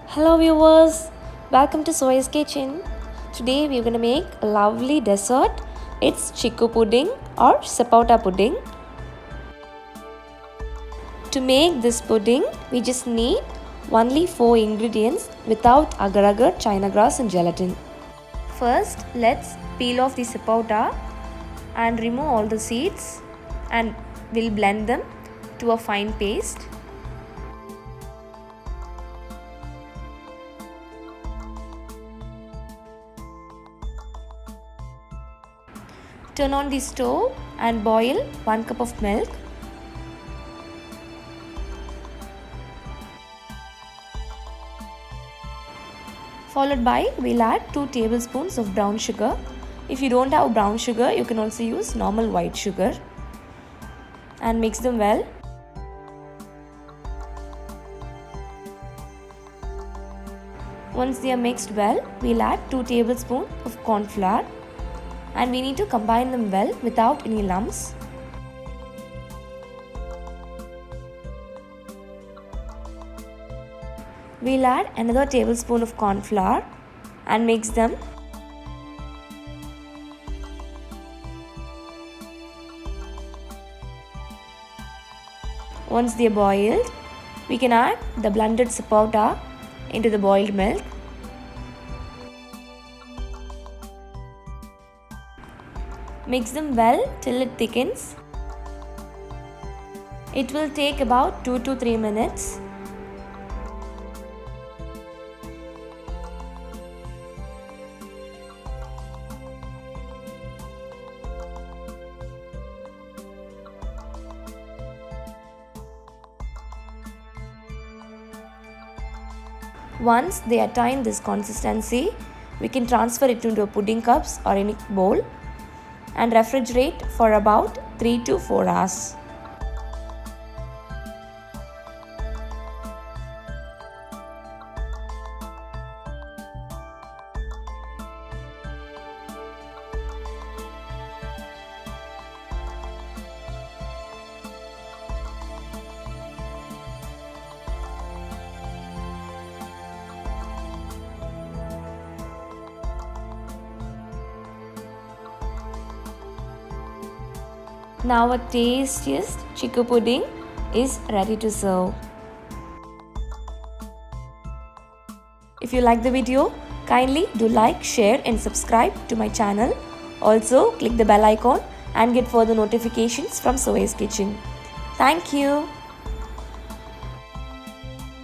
Hello viewers, welcome to Soeurs kitchen. Today we're gonna make a lovely dessert. It's Chikku pudding or SAPOTA pudding. To make this pudding, we just need only 4 ingredients without agar-agar, china grass and gelatin. First, let's peel off the SAPOTA and remove all the seeds and we'll blend them to a fine paste. Turn on the stove and boil 1 cup of milk. Followed by we'll add 2 tablespoons of brown sugar. If you don't have brown sugar, you can also use normal white sugar. And mix them well. Once they are mixed well, we'll add 2 tablespoons of corn flour. And we need to combine them well without any lumps. We'll add another tablespoon of corn flour and mix them. Once they are boiled, we can add the blended SAPOTA into the boiled milk. Mix them well till it thickens. It will take about 2 to 3 minutes. Once they attain this consistency, we can transfer it into a pudding cups or any bowl and refrigerate for about 3 to 4 hours. Now our tastiest Chikku pudding is ready to serve. If you like the video, kindly do like, share and subscribe to my channel. Also click the bell icon and get further notifications from Soeurs Kitchen. Thank you.